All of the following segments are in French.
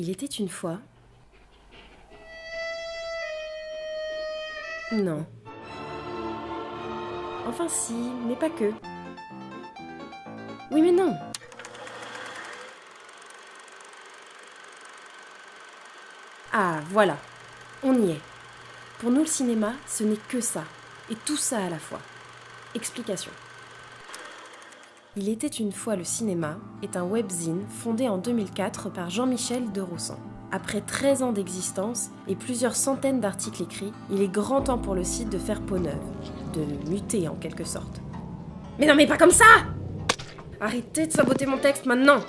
Il était une fois... Non. Enfin si, mais pas que. Oui mais non. Ah, voilà. On y est. Pour nous, le cinéma, ce n'est que ça. Et tout ça à la fois. Explication. Il était une fois le cinéma est un webzine fondé en 2004 par Jean-Michel de Rossan. Après 13 ans d'existence et plusieurs centaines d'articles écrits, il est grand temps pour le site de faire peau neuve, de muter en quelque sorte. Mais non mais pas comme ça! Arrêtez de saboter mon texte maintenant!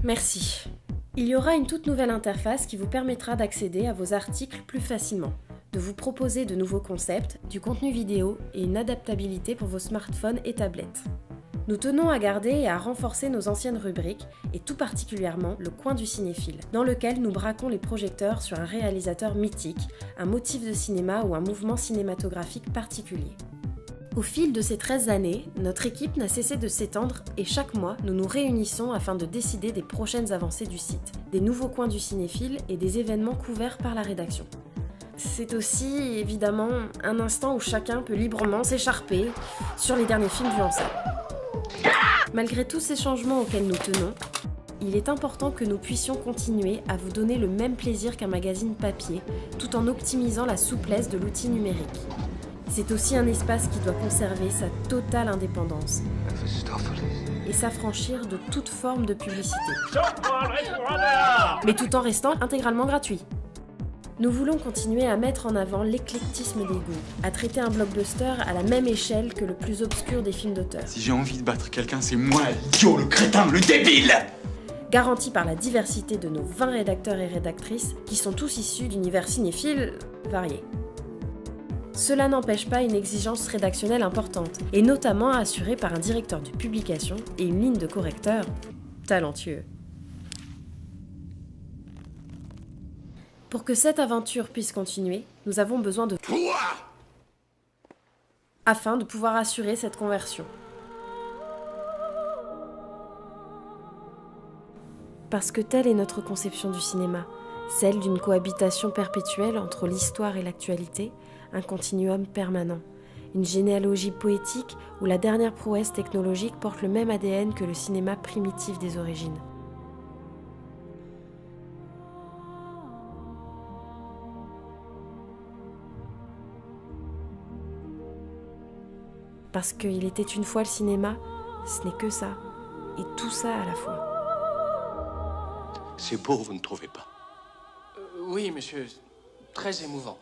Merci. Il y aura une toute nouvelle interface qui vous permettra d'accéder à vos articles plus facilement, de vous proposer de nouveaux concepts, du contenu vidéo et une adaptabilité pour vos smartphones et tablettes. Nous tenons à garder et à renforcer nos anciennes rubriques, et tout particulièrement le coin du cinéphile, dans lequel nous braquons les projecteurs sur un réalisateur mythique, un motif de cinéma ou un mouvement cinématographique particulier. Au fil de ces 13 années, notre équipe n'a cessé de s'étendre et chaque mois, nous nous réunissons afin de décider des prochaines avancées du site, des nouveaux coins du cinéphile et des événements couverts par la rédaction. C'est aussi, évidemment, un instant où chacun peut librement s'écharper sur les derniers films vus en salle. Malgré tous ces changements auxquels nous tenons, il est important que nous puissions continuer à vous donner le même plaisir qu'un magazine papier, tout en optimisant la souplesse de l'outil numérique. C'est aussi un espace qui doit conserver sa totale indépendance et s'affranchir de toute forme de publicité, mais tout en restant intégralement gratuit. Nous voulons continuer à mettre en avant l'éclectisme des goûts, à traiter un blockbuster à la même échelle que le plus obscur des films d'auteur. Si j'ai envie de battre quelqu'un, c'est moi, l'idiot, le crétin, le débile! Garanti par la diversité de nos 20 rédacteurs et rédactrices qui sont tous issus d'univers cinéphiles variés. Cela n'empêche pas une exigence rédactionnelle importante, et notamment assurée par un directeur de publication et une ligne de correcteurs talentueux. Pour que cette aventure puisse continuer, nous avons besoin de toi afin de pouvoir assurer cette conversion. Parce que telle est notre conception du cinéma, celle d'une cohabitation perpétuelle entre l'histoire et l'actualité, un continuum permanent, une généalogie poétique où la dernière prouesse technologique porte le même ADN que le cinéma primitif des origines. Parce qu'il était une fois le cinéma, ce n'est que ça, et tout ça à la fois. C'est beau, vous ne trouvez pas? Oui, monsieur, très émouvant.